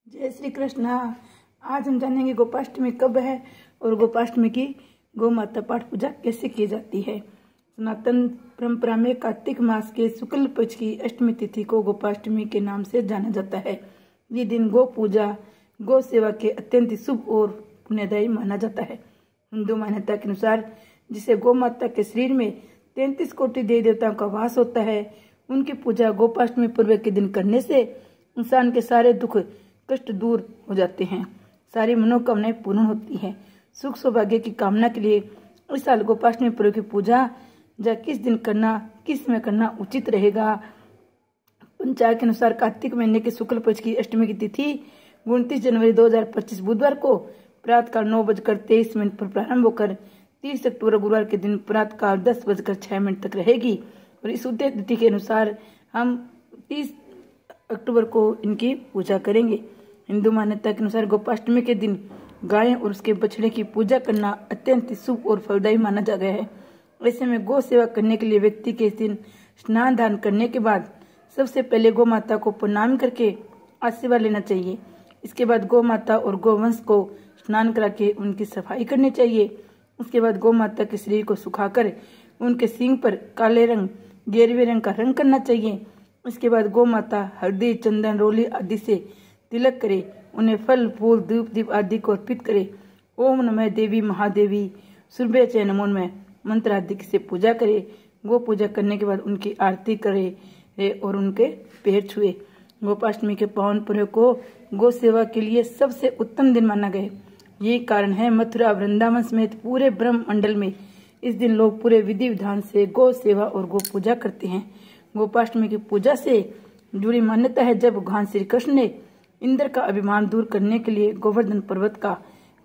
जय श्री कृष्ण। आज हम जानेंगे गोपाष्टमी कब है और गोपाष्टमी की गौ माता पाठ पूजा कैसे की जाती है। सनातन परंपरा में कार्तिक मास के शुक्ल पक्ष की अष्टमी तिथि को गोपाष्टमी के नाम से जाना जाता है। ये दिन गौ पूजा गौ सेवा के अत्यंत शुभ और पुण्यदायी माना जाता है। हिंदू मान्यता के अनुसार जिसे गौ माता के शरीर में 33 कोटि देवी देवताओं का वास होता है, उनकी पूजा गोपाष्टमी पूर्व के दिन करने से इंसान के सारे दुख कष्ट दूर हो जाते हैं, सारी मनोकामनाएं पूर्ण होती हैं। सुख सौभाग्य की कामना के लिए इस साल गोपाष्टमी पर्व की पूजा किस दिन करना, किस में करना उचित रहेगा। पंचांग के अनुसार कार्तिक महीने के शुक्ल पक्ष की अष्टमी की तिथि 29 जनवरी 2025 बुधवार को प्रातःकाल 9:23 पर प्रारंभ होकर 30 अक्टूबर गुरुवार के दिन प्रातःकाल 10:06 तक रहेगी। और इस उदय तिथि के अनुसार हम 30 अक्टूबर को इनकी पूजा करेंगे। हिंदू मान्यता के अनुसार गोपाष्टमी के दिन गाय और उसके बछड़े की पूजा करना अत्यंत शुभ और फलदायी माना जा गया है। ऐसे में गौ सेवा करने के लिए व्यक्ति के इस दिन स्नान दान करने के बाद सबसे पहले गौ माता को प्रणाम करके आशीर्वाद लेना चाहिए। इसके बाद गौ माता और गौवंश को स्नान करा के उनकी सफाई करनी चाहिए। उसके बाद गौ माता के शरीर को सुखाकर उनके सींग पर काले रंग गेरुए रंग का रंग करना चाहिए। इसके बाद गौ माता हल्दी चंदन रोली आदि से तिलक करे, उन्हें फल फूल धूप दीप आदि को अर्पित करे। ओम नमः देवी महादेवी सुरभ्य च नमो नमः मंत्र आदि से पूजा करे। गो पूजा करने के बाद उनकी आरती करे और उनके पैर छुए। गोपाष्टमी के पावन पर्व को गौ सेवा के लिए सबसे उत्तम दिन माना गया। यही कारण है मथुरा वृंदावन समेत पूरे ब्रह्म मंडल में इस दिन लोग पूरे विधि विधान से गौ सेवा और गौ पूजा करते हैं। गोपाष्टमी की पूजा से जुड़ी मान्यता है, जब भगवान श्री कृष्ण ने इंद्र का अभिमान दूर करने के लिए गोवर्धन पर्वत का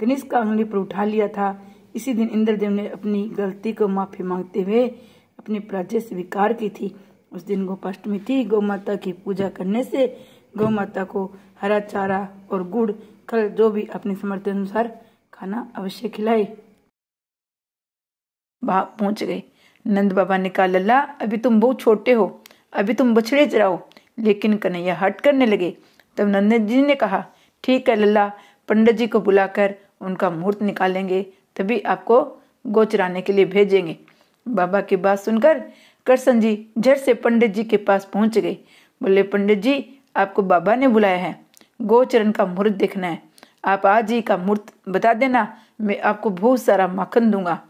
कनिष्क का अंगुली पर उठा लिया था, इसी दिन इंद्रदेव ने अपनी गलती को माफी मांगते हुए अपनी पराजय स्वीकार की थी। उस दिन गोपाष्टमी थी। गौ माता की पूजा करने से गौ माता को हरा चारा और गुड़ खल जो भी अपनी समर्थ अनुसार खाना अवश्य खिलाए। बाप पहुंच गए। नंद बाबा ने कहा, लल्ला अभी तुम बहुत छोटे हो, अभी तुम बछड़े चराओ। लेकिन कन्हैया हट करने लगे। तब नंद जी ने कहा, ठीक है लल्ला, पंडित जी को बुलाकर उनका मुहूर्त निकालेंगे, तभी आपको गौ चराने के लिए भेजेंगे। बाबा की बात सुनकर कृष्ण जी झट से पंडित जी के पास पहुंच गए। बोले, पंडित जी आपको बाबा ने बुलाया है, गोचरण का मुहूर्त देखना है। आप आज ही का मुहूर्त बता देना, मैं आपको बहुत सारा माखन दूंगा।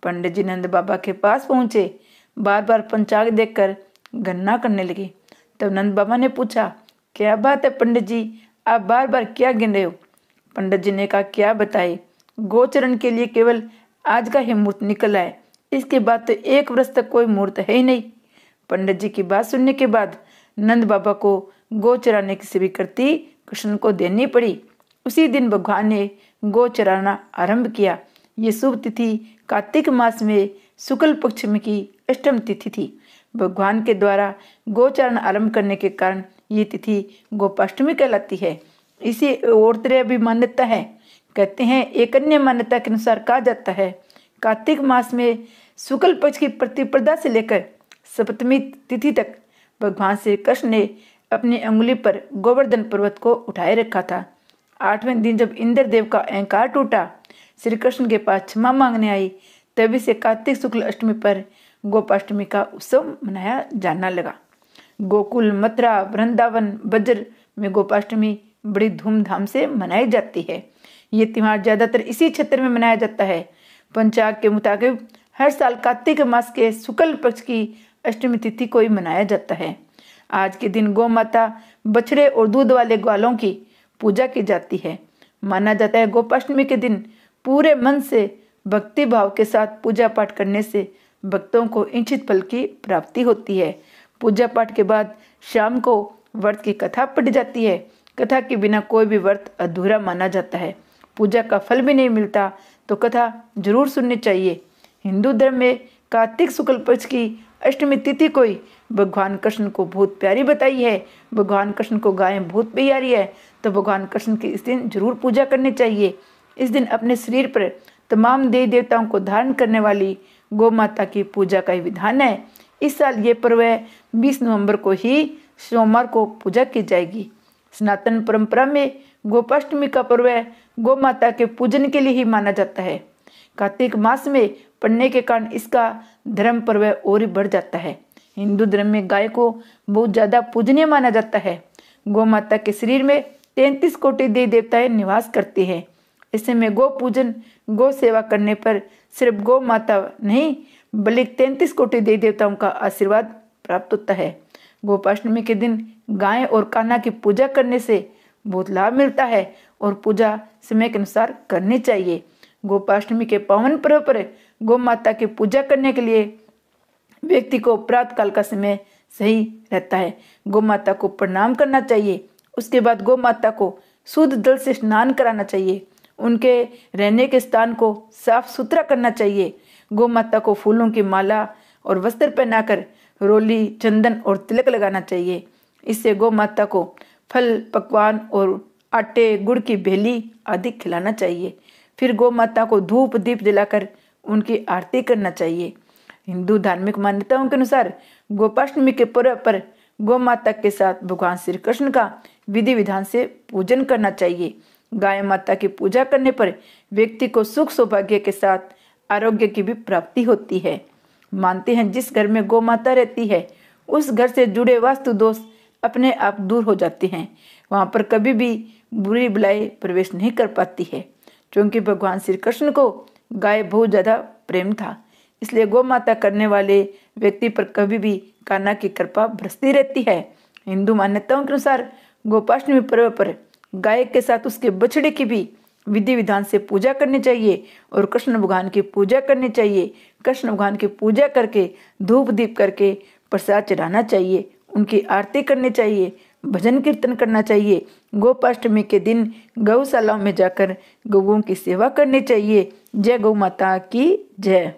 पंडित जी नंद बाबा के पास पहुंचे, बार बार पंचांग देखकर गणना करने लगे। तब नंद बाबा ने पूछा, क्या बात है पंडित जी, आप बार बार क्या गिन रहे हो। पंडित जी ने कहा, क्या बताए, गोचरण के लिए केवल आज का ही मुहूर्त निकला है, इसके बाद तो 1 वर्ष तक कोई मुहूर्त है ही नहीं। पंडित जी की बात सुनने के बाद नंद बाबा को गौ चराने की स्वीकृति कृष्ण को देनी पड़ी। उसी दिन भगवान ने गौ चराना आरंभ किया। ये शुभ तिथि कार्तिक मास में शुक्ल पक्ष में की अष्टम तिथि थी। भगवान के द्वारा गोचारण आरंभ करने के कारण ये तिथि गोपाष्टमी कहलाती है। इसी और तरह भी मान्यता है। कहते हैं, एक अन्य मान्यता के अनुसार कहा जाता है, कार्तिक मास में शुक्ल पक्ष की प्रतिपदा से लेकर सप्तमी तिथि तक भगवान श्री कृष्ण ने अपनी अंगुली पर गोवर्धन पर्वत को उठाए रखा था। 8वें दिन जब इंद्रदेव का अहंकार टूटा, श्री कृष्ण के पास क्षमा मांगने आई, तभी से कार्तिक शुक्ल अष्टमी पर गोपाष्टमी का उत्सव मनाया जाना लगा। गोकुल मथुरा वृंदावन ब्रज में गोपाष्टमी बड़ी धूमधाम से मनाई जाती है। ये त्योहार ज्यादातर इसी क्षेत्र में मनाया जाता है। पंचांग के मुताबिक हर साल कार्तिक मास के शुक्ल पक्ष की अष्टमी तिथि को ही मनाया जाता है। आज के दिन गौ माता बछड़े और दूध वाले ग्वालों की पूजा की जाती है। माना जाता है गोपाष्टमी के दिन पूरे मन से भक्ति भाव के साथ पूजा पाठ करने से भक्तों को इच्छित फल की प्राप्ति होती है। पूजा पाठ के बाद शाम को व्रत की कथा पढ़ी जाती है। कथा के बिना कोई भी व्रत अधूरा माना जाता है। पूजा का फल भी नहीं मिलता तो कथा जरूर सुननी चाहिए। हिंदू धर्म में कार्तिक शुक्ल पक्ष की अष्टमी तिथि को ही भगवान कृष्ण को बहुत प्यारी बताई है। भगवान कृष्ण को गायें बहुत प्यारी है, तो भगवान कृष्ण की इस दिन जरूर पूजा करनी चाहिए। इस दिन अपने शरीर पर तमाम देवी देवताओं को धारण करने वाली गौ माता की पूजा का विधान है। इस साल ये पर्व 20 नवंबर को ही सोमवार को पूजा की जाएगी। सनातन परंपरा में गोपाष्टमी का पर्व गौ माता के पूजन के लिए ही माना जाता है। कार्तिक मास में पड़ने के कारण इसका धर्म पर्व और ही बढ़ जाता है। हिंदू धर्म में गाय को बहुत ज्यादा पूजनीय माना जाता है। गौ माता के शरीर में 33 कोटि देवी देवताएं निवास करते हैं। ऐसे में गौ पूजन, गौ सेवा करने पर सिर्फ गौ माता नहीं बल्कि 33 कोटि देवी देवताओं का आशीर्वाद प्राप्त होता है। गोपाष्टमी के दिन गाय और कान्हा की पूजा करने से बहुत लाभ मिलता है और पूजा समय के अनुसार करनी चाहिए। गोपाष्टमी के पावन पर्व पर गौ माता की पूजा करने के लिए व्यक्ति को प्रातः काल का समय सही रहता है। गौ माता को प्रणाम करना चाहिए। उसके बाद गौ माता को शुद्ध जल से स्नान कराना चाहिए। उनके रहने के स्थान को साफ सुथरा करना चाहिए। गौ माता को फूलों की माला और वस्त्र पहनाकर रोली, चंदन और तिलक लगाना चाहिए। इससे गौ माता को फल, पकवान और आटे गुड़ की भेली आदि खिलाना चाहिए। फिर गौ माता को धूप दीप जलाकर उनकी आरती करना चाहिए। हिंदू धार्मिक मान्यताओं के अनुसार गोपाष्टमी के पर्व पर गौ माता के साथ भगवान श्री कृष्ण का विधि विधान से पूजन करना चाहिए। गाय माता की पूजा करने पर व्यक्ति को सुख सौभाग्य के साथ आरोग्य की भी प्राप्ति होती है। मानते हैं जिस घर में गौ माता रहती है उस घर से जुड़े वास्तु दोष अपने आप दूर हो जाते हैं। वहां पर कभी भी बुरी बुलाई प्रवेश नहीं कर पाती है। क्योंकि भगवान श्री कृष्ण को गाय बहुत ज्यादा प्रेम था, इसलिए गौ माता करने वाले व्यक्ति पर कभी भी कान्हा की कृपा बरसती रहती है। हिंदू मान्यताओं के अनुसार गोपाष्टमी पर्व पर गाय के साथ उसके बछड़े की भी विधि विधान से पूजा करनी चाहिए और कृष्ण भगवान की पूजा करनी चाहिए। कृष्ण भगवान की पूजा करके धूप दीप करके प्रसाद चढ़ाना चाहिए, उनकी आरती करनी चाहिए, भजन कीर्तन करना चाहिए। गोपाष्टमी के दिन गौशालाओं में जाकर गौओं की सेवा करनी चाहिए। जय गौ माता की जय।